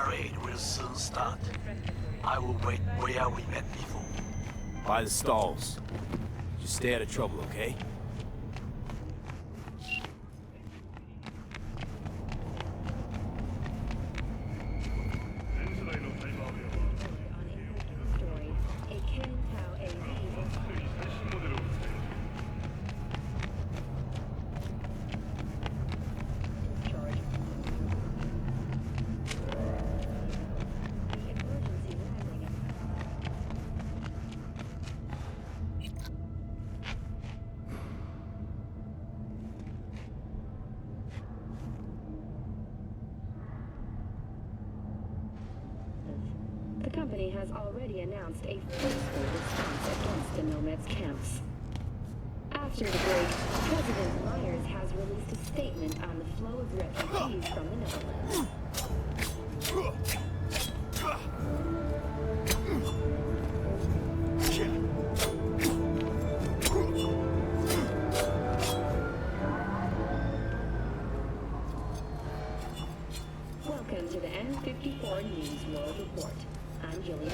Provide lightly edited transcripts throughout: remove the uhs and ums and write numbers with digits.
parade will soon start. I will wait where we met before. By the stalls. Just stay out of trouble, okay? The company has already announced a forceful response against the Nomads camps. After the break, President Myers has released a statement on the flow of refugees from the Netherlands. Welcome to the N54 News World Report. I'm Jillian.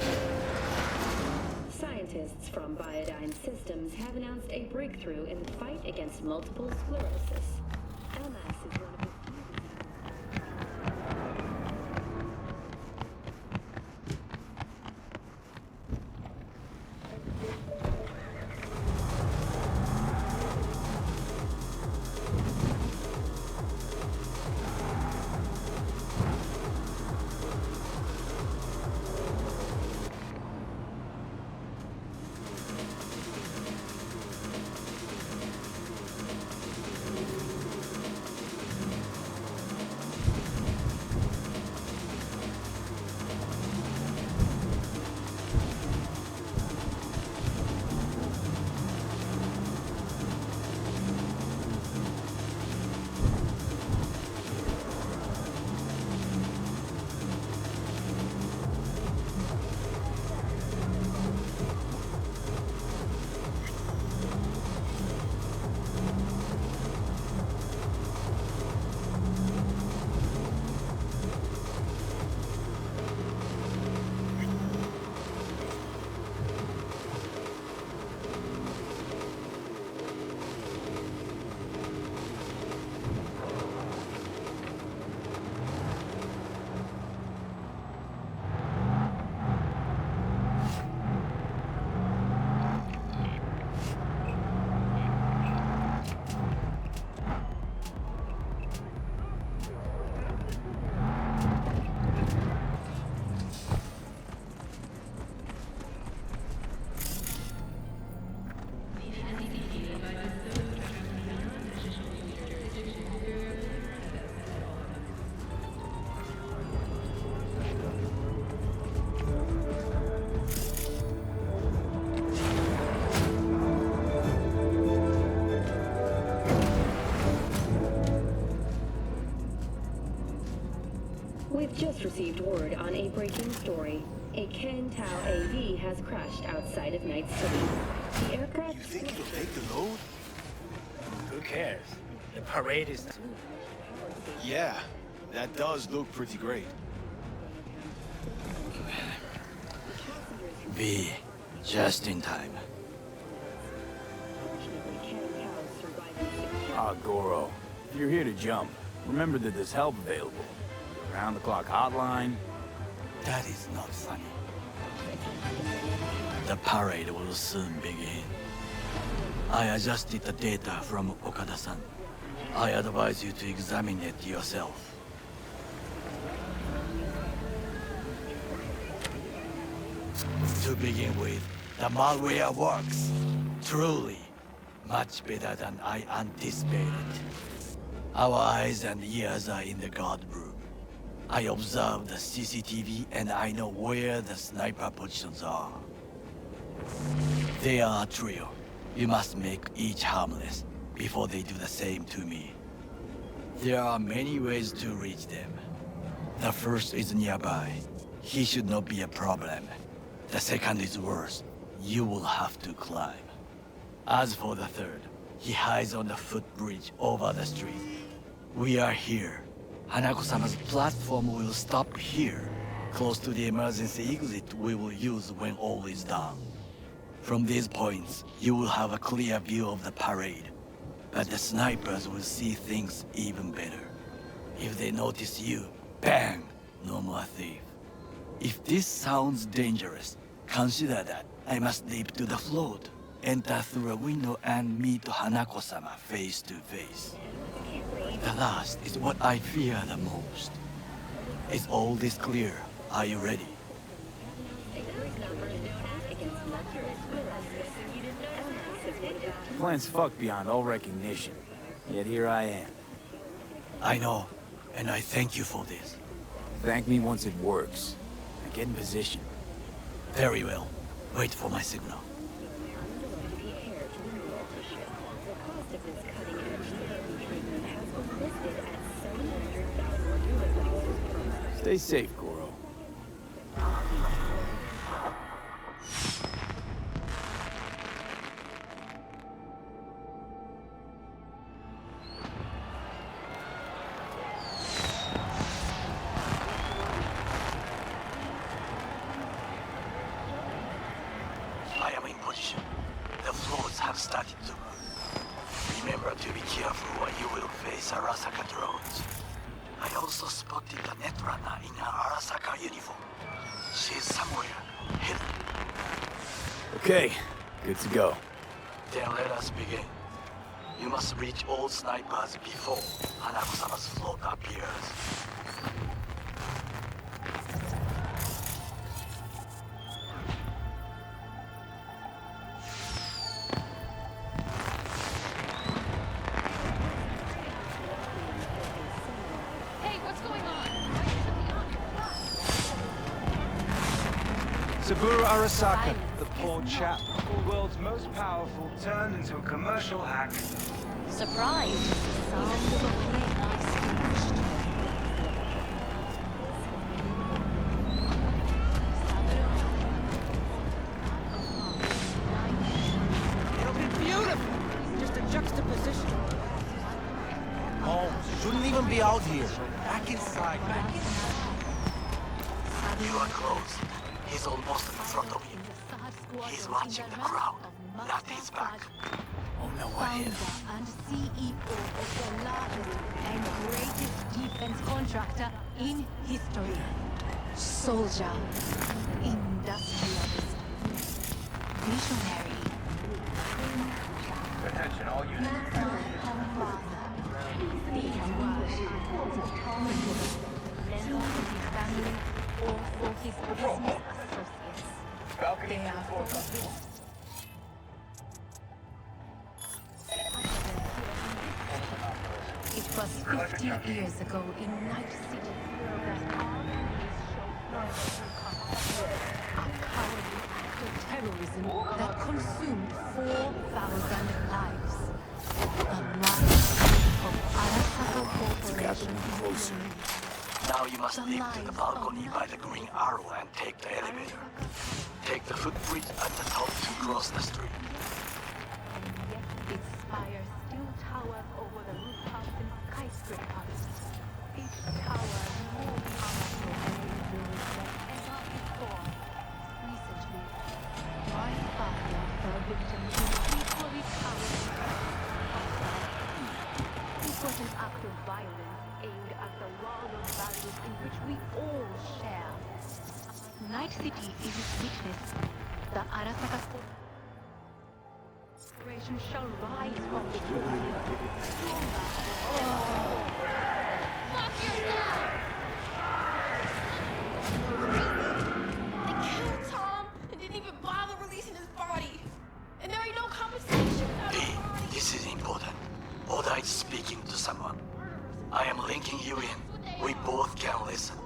Scientists from Biodyne Systems have announced a breakthrough in the fight against multiple sclerosis. LMAS is one of the We've just received word on a breaking story. A Ken Tao AV has crashed outside of Night City. The aircraft... You think it'll take the load? Who cares? The parade is... Yeah, that does look pretty great. V, just in time. Ah, Goro. If you're here to jump, remember that there's help available. Round-the-clock hotline. That is not funny. The parade will soon begin. I adjusted the data from Okada-san. I advise you to examine it yourself. To begin with, the malware works. Truly, much better than I anticipated. Our eyes and ears are in the guard room. I observed the CCTV and I know where the sniper positions are. They are a trio. You must make each harmless before they do the same to me. There are many ways to reach them. The first is nearby. He should not be a problem. The second is worse. You will have to climb. As for the third, he hides on the footbridge over the street. We are here. Hanako-sama's platform will stop here. close to the emergency exit we will use when all is done. From these points, you will have a clear view of the parade, but the snipers will see things even better. If they notice you, bang! No more thief. If this sounds dangerous, consider that I must leap to the float, enter through a window and meet Hanako-sama face to face. The last is what I fear the most. Is all this clear? Are you ready? Plan's fucked beyond all recognition. Yet here I am. I know, and I thank you for this. Thank me once it works. Now get in position. Very well. Wait for my signal. Stay safe, Goro. I am in position. The floats have started to move. Remember to be careful or you will face Arasaka drones. I also spotted the Netrunner in an Arasaka uniform. She's somewhere hidden. Okay, good to go. Then let us begin. You must reach all snipers before Hanako-sama's float appears. Hey, what's going on? Saburo Arasaka, the poor chap, the world's most powerful, turned into a commercial hack. Surprised. Sound of a plane I smashed. It'll be beautiful. Just a juxtaposition. Holmes, shouldn't even be out here. Back inside, back inside. You are close. He's almost in front of you. He's watching the crowd, not his back. Oh no, I am. Founder and CEO of the largest and greatest defense contractor in history. Soldier. Industrialist. Visionary. Attention all units. These words of Thomas member of his family or for his business associates. Balcony They are for forecast. It was 50 years ago in Night City that our enemies showed a cowardly act of terrorism that consumed 4,000 lives. The lives of Arasaka Corporation. closer. Now you must leap to the balcony by the green arrow and take the elevator. Take the footbridge at the top to cross the street. And yet its spire still towers over the rooftops and skyscrapers. Each tower more powerful than ever before. Recently, my father fell victim to equally cowardly This was an act of violence aimed at the world of values in which we all share. Night City is its witness. The Arasaka Corporation shall rise from the grave. They killed Tom and didn't even bother releasing his body. And there ain't no compensation without his body. This is important. Oda is speaking to someone. I am linking you in. We both can listen.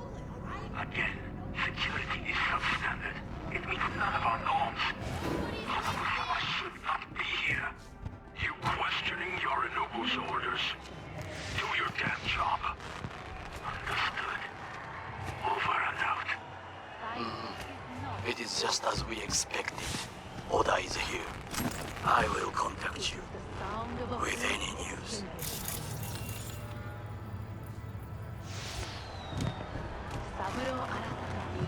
Again, security is substandard. It meets none of our norms. Hanako-sama should not be here. You questioning Yorinobu's orders? Do your damn job. Understood. Over and out. It is just as we expected. Oda is here. I will contact you with any news. Saburo Arasaka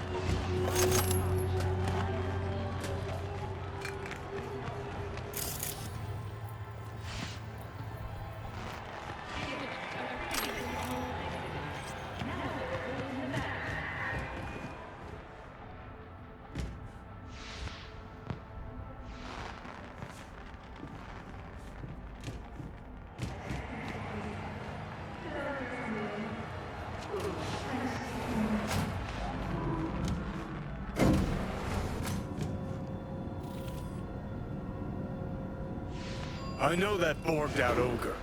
I know that borged out ogre.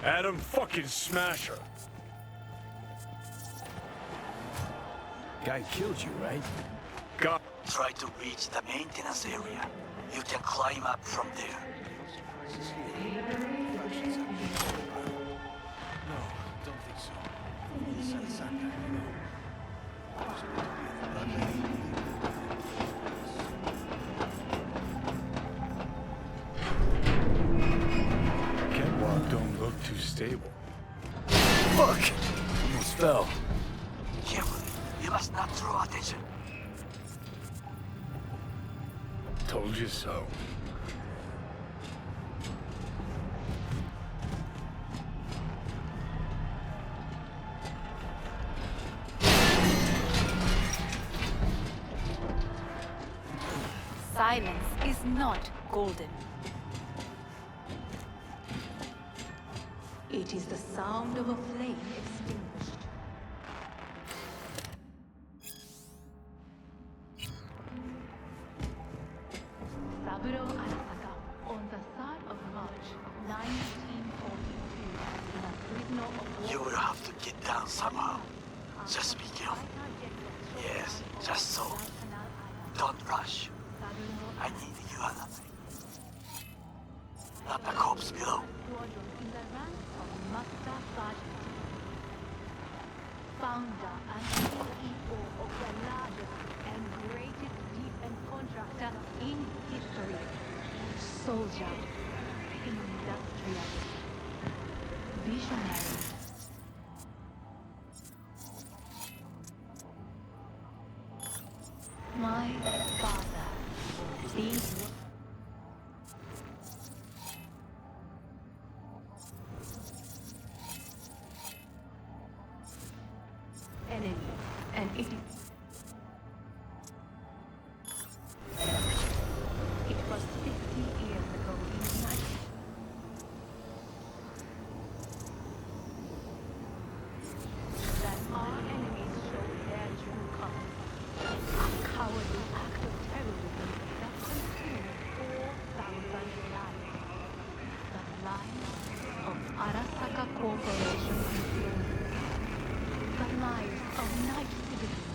Adam fucking Smasher. Guy killed you, right? God. Try to reach the maintenance area. You can climb up from there. No, don't think so. This Arasaka, Catwalk don't look too stable. Fuck! Almost fell. Carefully. You must not draw attention. Told you so. Silence is not golden. It is the sound of a flame extinguished. Saburo Arasaka, on the 3rd of March, 1942, in a prisoner of war. You will have to get down somehow. Just be careful. Yes, just so. Don't rush. I need you alive. Not the corpse below. In the ranks of Master Sergeant, founder and CEO of the largest and greatest defense contractor in history, soldier, industrialist, visionary. My father, the enemy, and it was 50 years ago in night. That our enemies showed their true colors. A cowardly act of terrorism that consumed 4,000 lives. The lives of Arasaka Corporation employees. The lives of night citizens.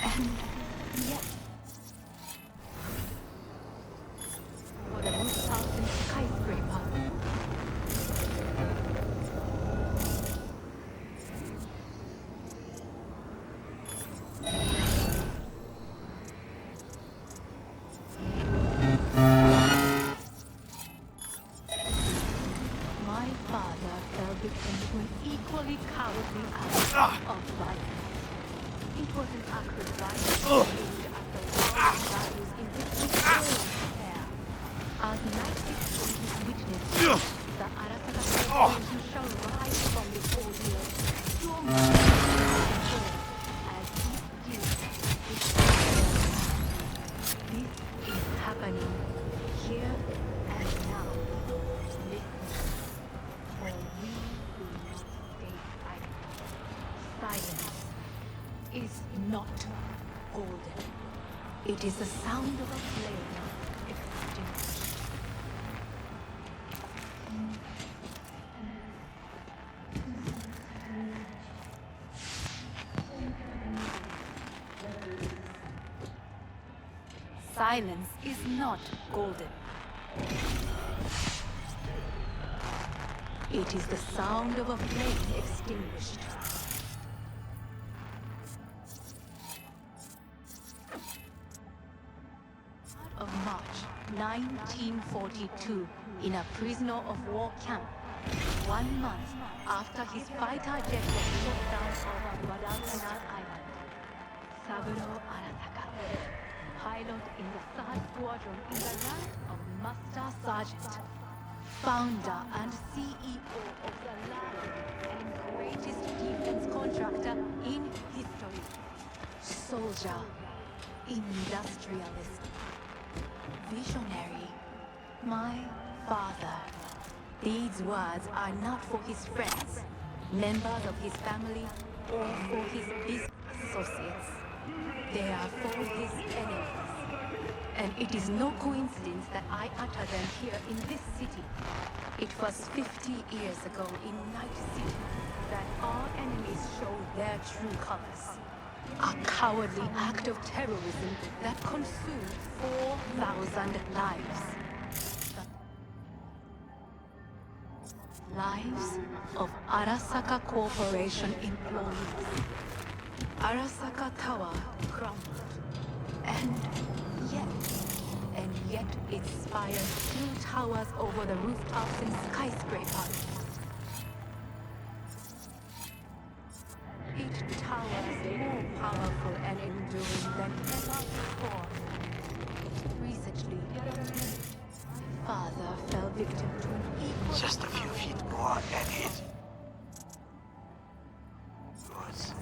And yet, what a rooftop and skyscraper. My father fell victim to an equally cowardly act of violence. It was an act of violence aimed at the world's values in which we all share. As night exchanges witness, the Arasaka Corporation shall rise from this ordeal, stronger as it deals with this is happening here and now. Listen, or we will not stay silent. Silence is not golden. It is the sound of a flame extinguished. Silence is not golden. It is the sound of a flame extinguished. Of March 1942, in a prisoner of war camp, 1 month after his fighter jet was shot down over Guadalcanal Island. Saburo Arasaka, pilot in the 3rd Squadron in the rank of Master Sergeant, founder and CEO of the largest and greatest defense contractor in history. Soldier, industrialist, visionary, my father. These words are not for his friends, members of his family, or for his business associates. They are for his enemies. And it is no coincidence that I utter them here in this city. It was 50 years ago in Night City that our enemies showed their true colors. A cowardly act of terrorism that consumed 4,000 lives. Lives of Arasaka Corporation employees. Arasaka Tower crumbled. And yet its spire still towers over the rooftops and skyscrapers. It towers more powerful and enduring than ever before. Recently, my father fell victim to an equal... Just a few feet more and hit. Woods.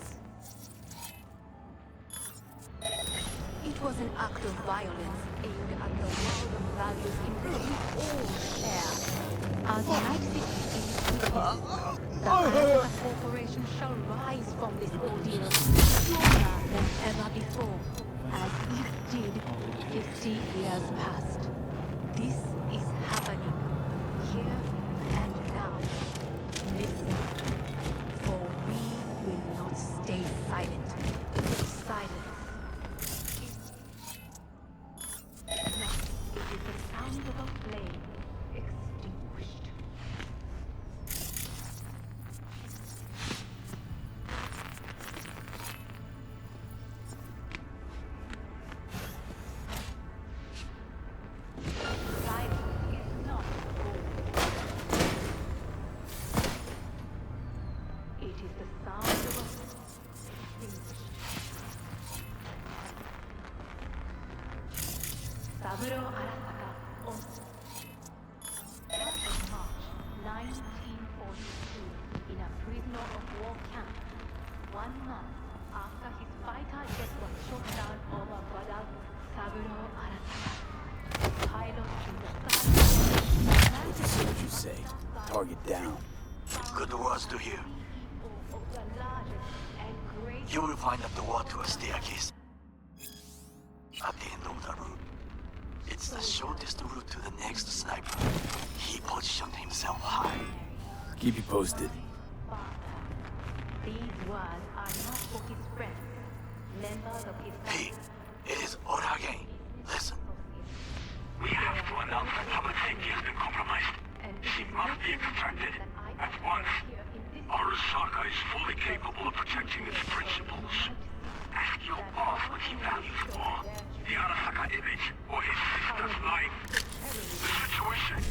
It was an act of violence aimed at the world of values in which we all share. As Night City is the Arasaka Corporation shall rise from this ordeal stronger than ever before, as it did 50 years past. This is happening here and now. Listen, for we will not stay silent. Silence. It is the sound of a flame extinguished. Silence is not gold. It is the sound of a extinguished. Saburo Arasaka on March 1942 in a prisoner of war camp. 1 month after his fighter jet was shot down over Badal, Saburo Arasaka, pilot in the sky. See what you say. Target down. Good words to hear. Of the largest and greatest You will find up the wall to a staircase. At the end of the room. It's the shortest route to the next sniper. He positioned himself high. Keep you posted. father. These words are not for his friends, members of his Hey, family. it is Orage. Listen. We have to announce that public safety has been compromised. She must be extracted at once. Arasaka is fully capable of protecting its principles. Ask your boss what he values more, the Arasaka image or his sister's life. The situation.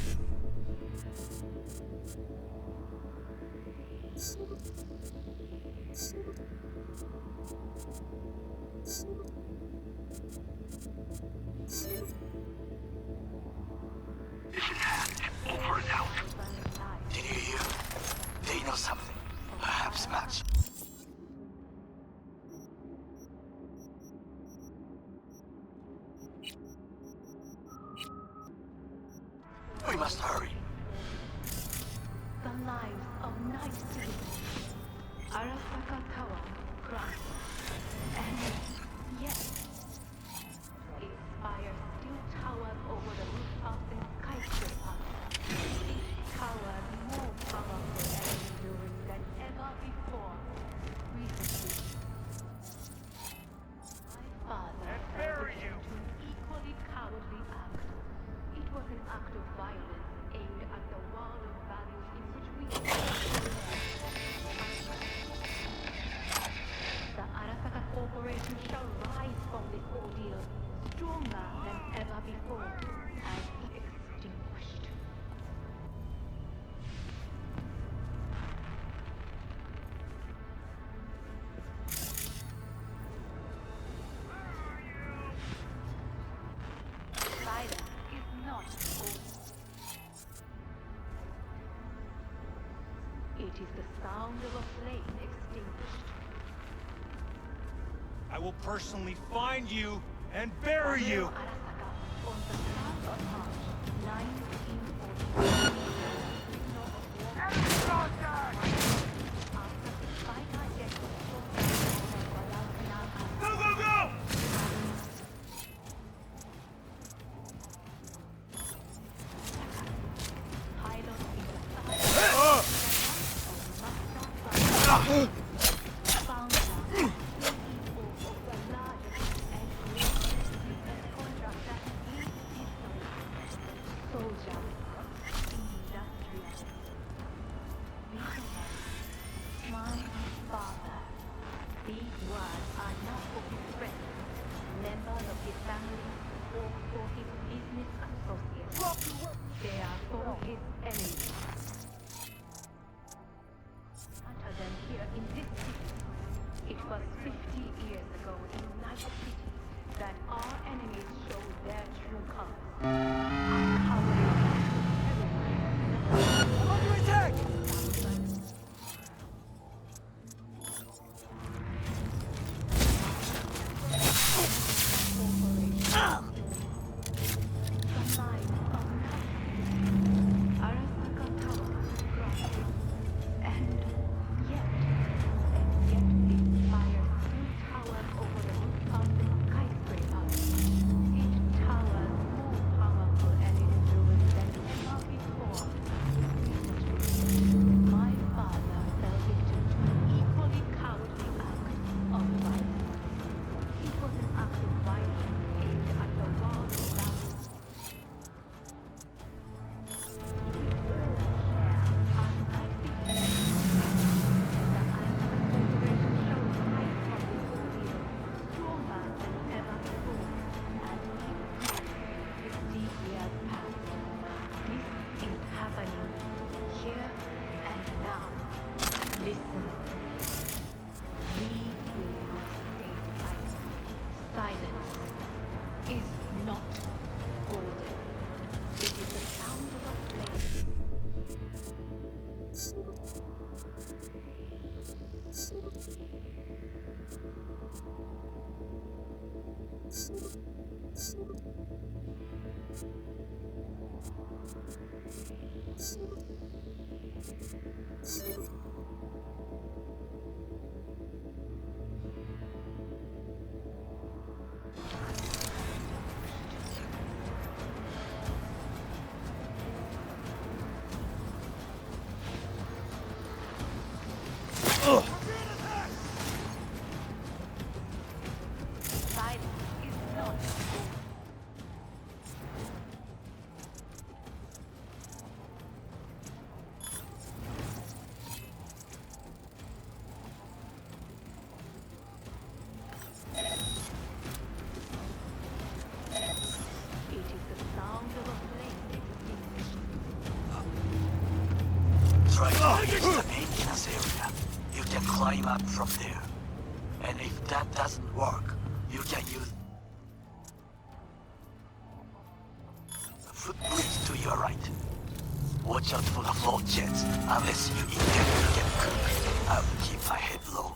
Is in hand. Over and out. Did you hear? They know something. Perhaps much. We must hurry. The lives of Night City, Arasaka Tower crushed, and yet its spire still towers over the rooftops and skyscrapers. Each tower more powerful and enduring than ever before. Recently, my father fell victim to an equally cowardly act. It was an act of violence aimed at the world of values in which we The Arasaka Corporation shall rise from this ordeal stronger than ever before as extinguished. Silence is not gold. It is the sound of a flame extinguished. I will personally find you and bury you! Arasaka, on the 3rd of March, 1944. After the final death of Go, go, go! Pilot in the founder, CEO of the largest and greatest defense contractor in history. Soldier, industrial, visionary, my father. These words are not for his friends, members of his family, or for his business associates. They are for his enemies. Hotter than here in this city. It was 50 years ago in Night City that our enemies showed their true colors. I'm under attack! My father fell victim to an equally cowardly act of violence. It was an act of violence aimed at the world around us. We all share unlike victims. The Arasaka Corporation shows heights of this ordeal, stronger than ever before, and we 50 years past. This is happening here and now. Listen. We will not stay silent. Silence is not golden. It is the sound of a flame. Silence is not golden. It is the sound of a flame extinguished. Try to reach the maintenance area. You can climb up from there. And if that doesn't work, you can use the footbridge to your right. Watch out for the float jets, unless you intend to get cooked. I will keep my head low.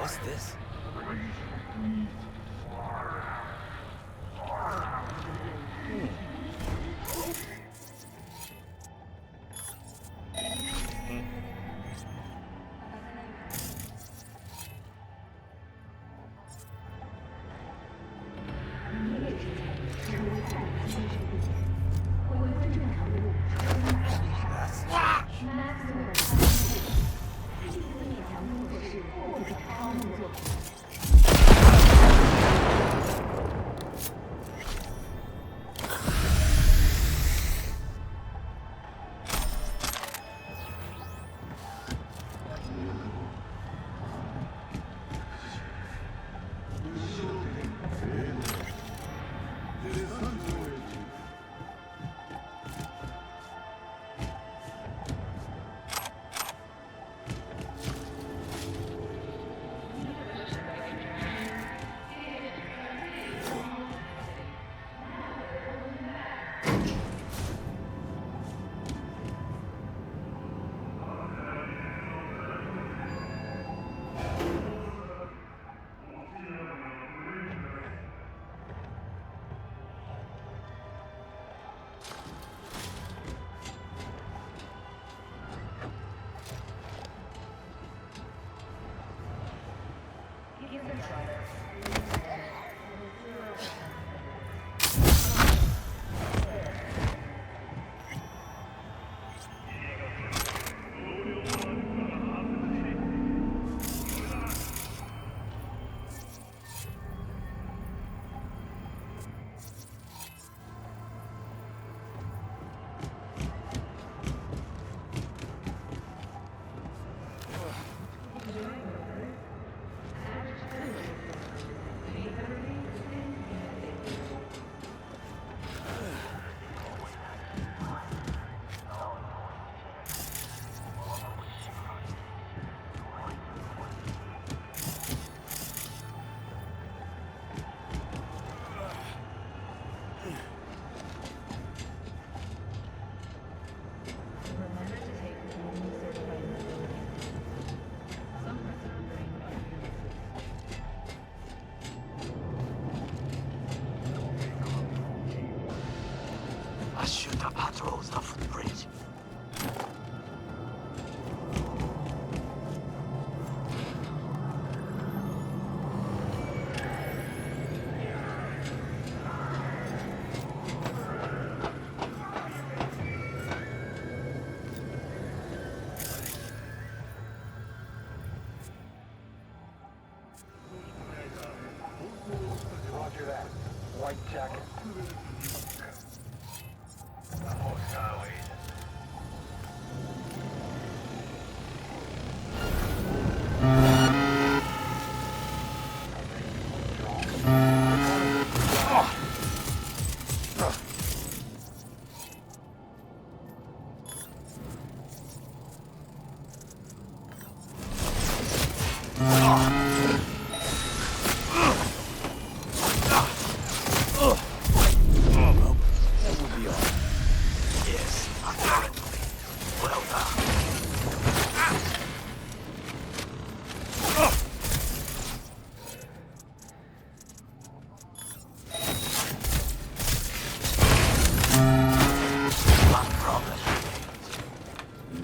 What's this?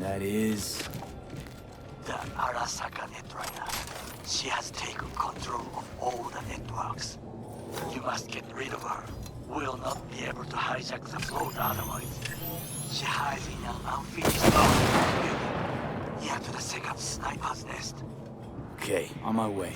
that is... The Arasaka Netrunner. She has taken control of all the networks. You must get rid of her. We'll not be able to hijack the float otherwise. She hides in an unfinished building, near to the second sniper's nest. Okay, on my way.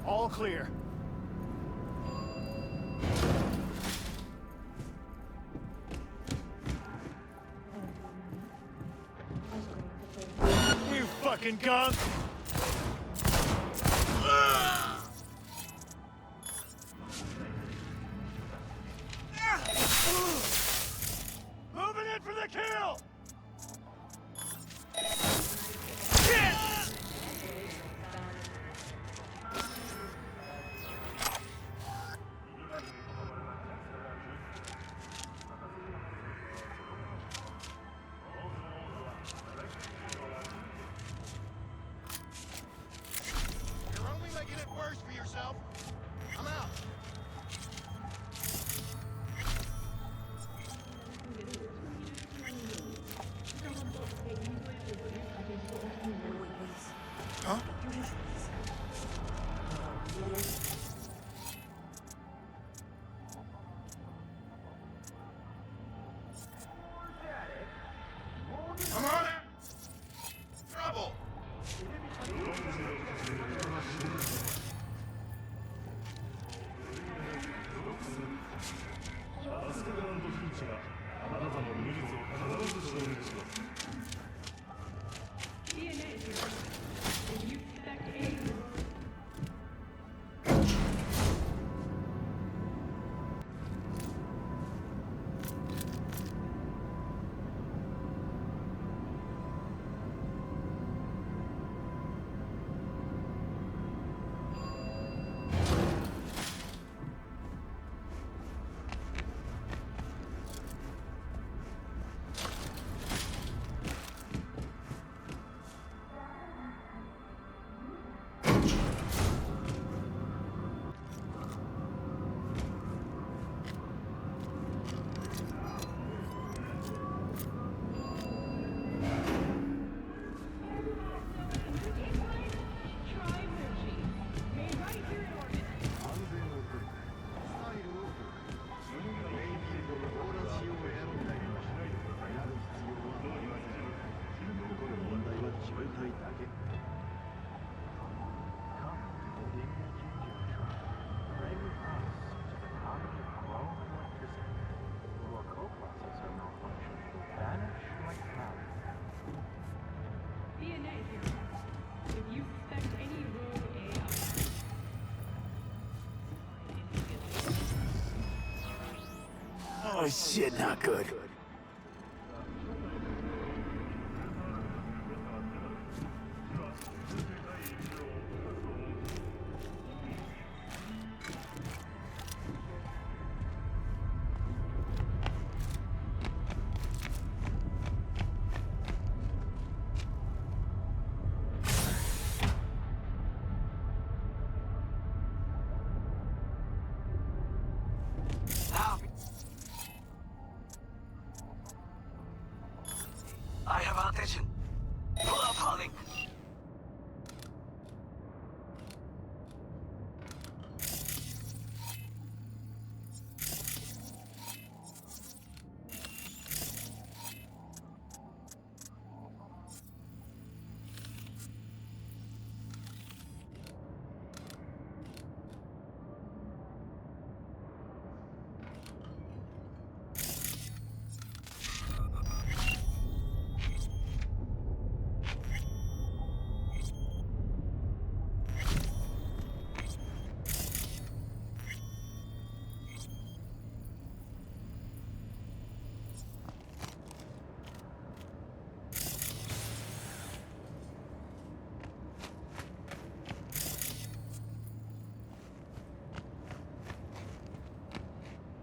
All clear. You fucking gunk! Moving in for the kill! Oh shit, not good. I have attention. Pull up, Harling.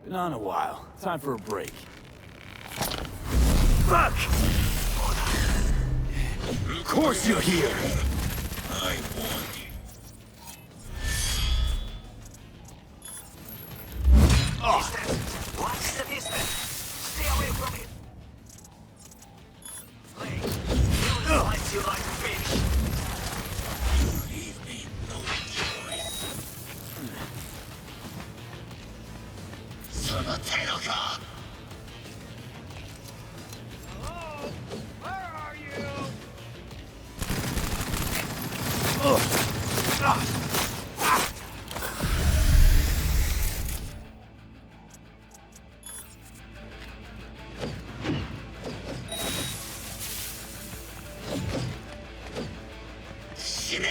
Been on a while. Time for a break. Fuck! Of course you're here! I want you. Distance! Watch the distance! Stay away from it! Please, he will slice you like fish! You leave me no choice. その程度か。死ね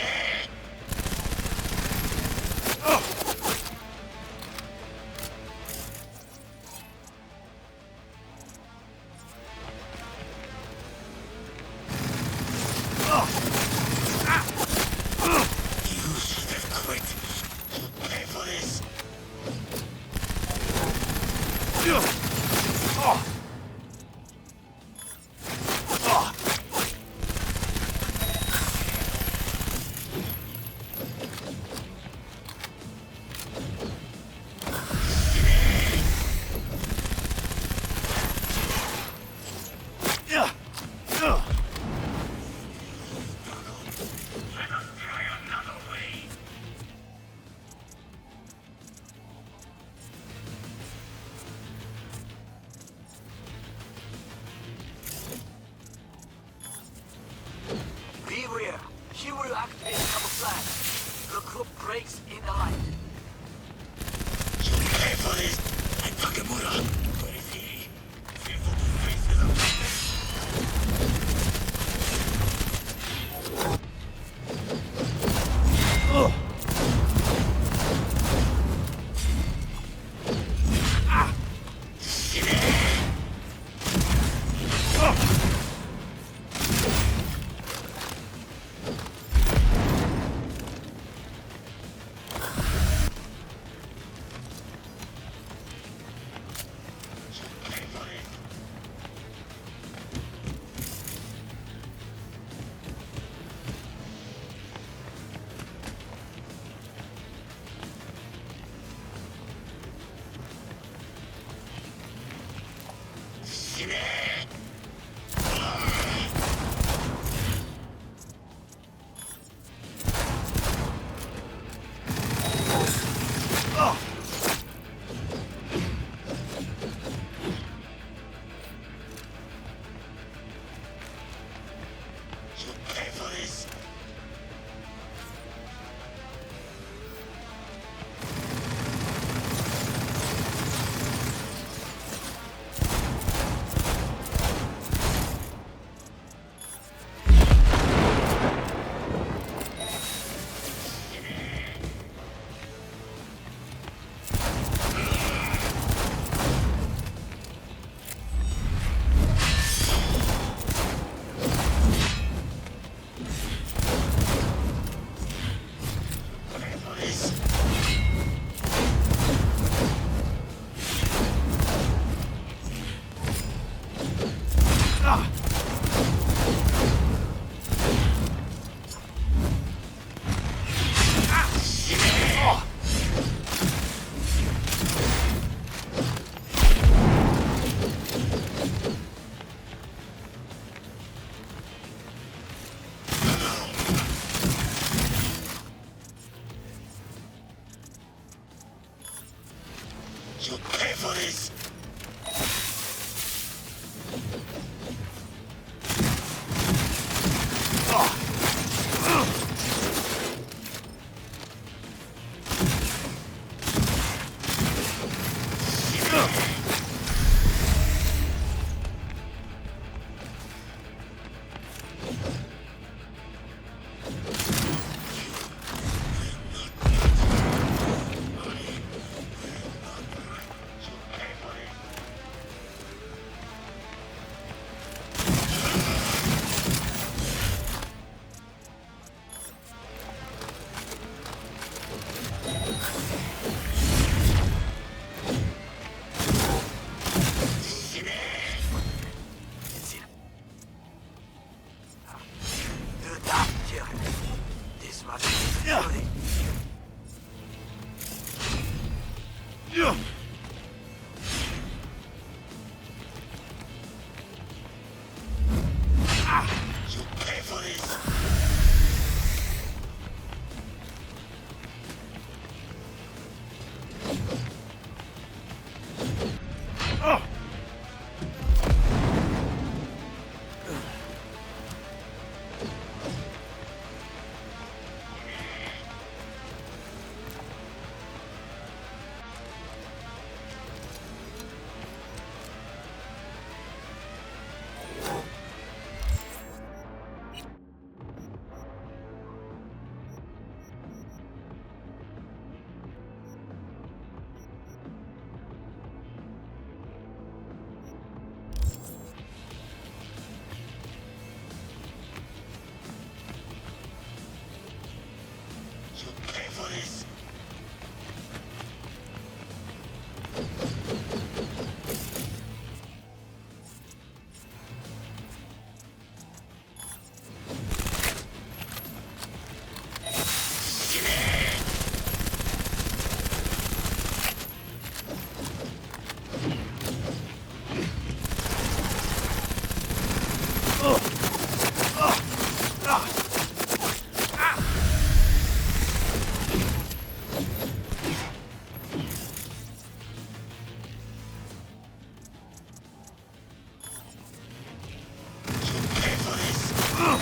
What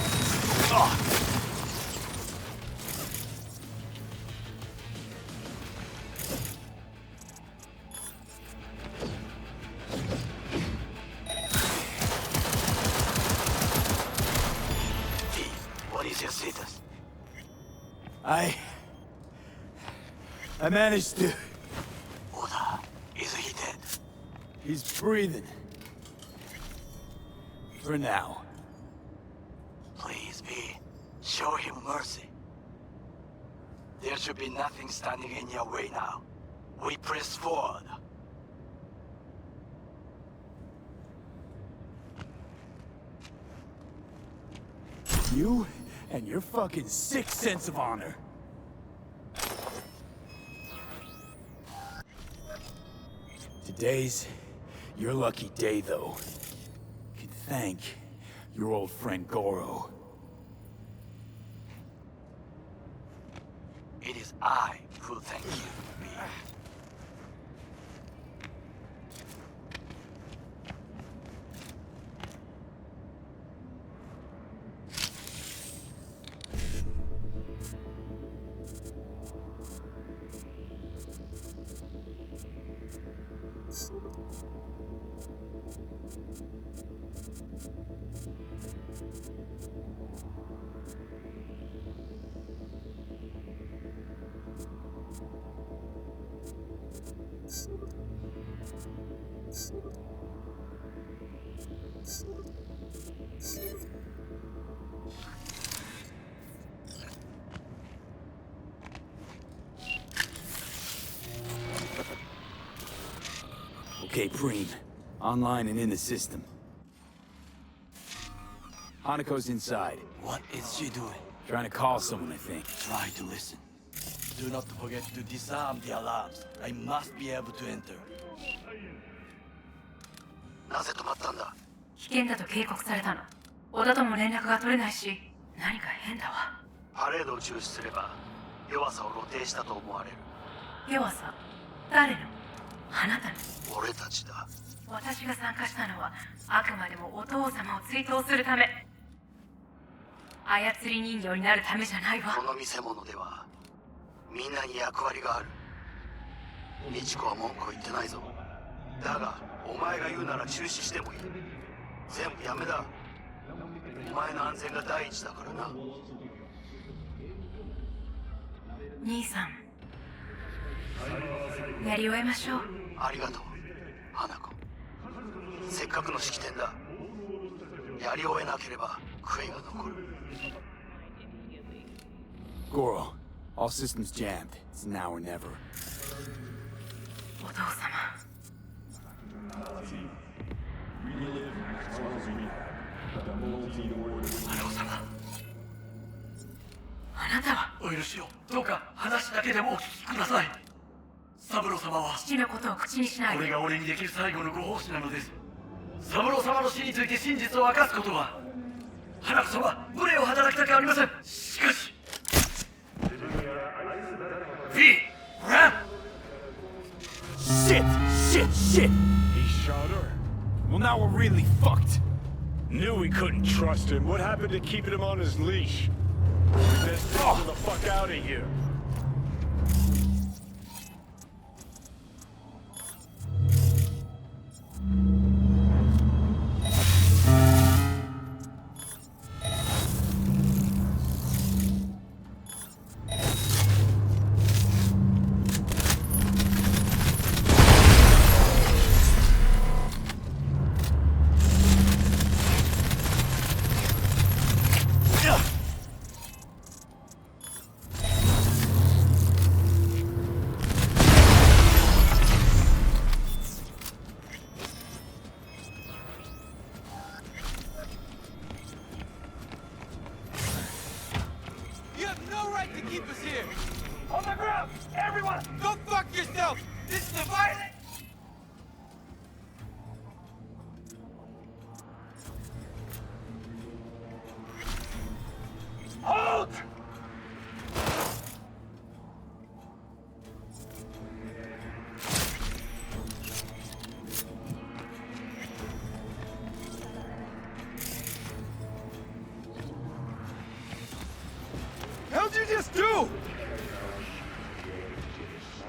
is your status? I managed to... Oda, is he dead? He's breathing. For now. Please, V. Show him mercy. There should be nothing standing in your way now. We press forward. You and your fucking sick sense of honor. Today's your lucky day, though. You can thank your old friend Goro. It is I who thank you, V. Okay, Preem. Online and in the system. Hanako's inside. What is she doing? Trying to call someone, I think. Try to listen. Do not forget to disarm the alarms. I must be able to enter. なぜ止まったんだ？危険だと警告されたの。小田とも連絡が取れないし、何か変だわ。パレードを中止すれば、弱さを露呈したと思われる。弱さ？誰の？あなたの？俺たちだ。私が参加したのは、あくまでもお父様を追悼するため。操り人形になるためじゃないわ。この見せ物では、みんなに役割がある。美智子は文句を言ってないぞ。だが、お前が言うなら中止してもいい。全部やめだ。お前の安全が第一だからな。兄さん、やり終えましょう。ありがとう、花子。せっかくの式典だ。やり終えなければ悔いが残る。Goro, all systems jammed. It's now or never. お父様。花子様。あなたはお許しを。どうか話だけでもお聞きください。三郎様は父のことを口にしない。これが俺にできる最後のご奉仕なのです。三郎様の死について真実を明かすことは花子様無礼を働きたくありません。しかし V! Ram! Shit! He shot her. Well, now we're really fucked. Knew we couldn't trust him. What happened to keeping him on his leash? Let's get the fuck out of here. you just do?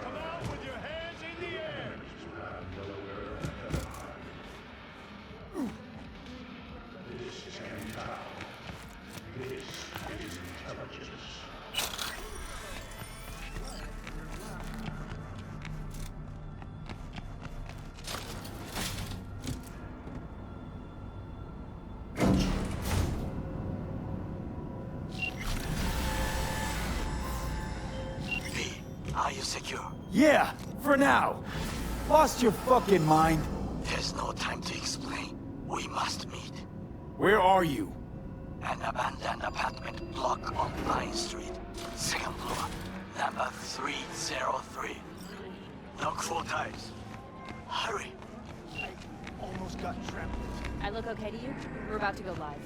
Come out with your hands in the air! This is Kentao. This is intelligence. V, are you secure? Yeah, for now. Lost your fucking mind? There's no time to explain. We must meet. Where are you? An abandoned apartment block on Pine Street. Second floor, number 303. No cruel times. Hurry. Almost got trampled. I look okay to you? We're about to go live.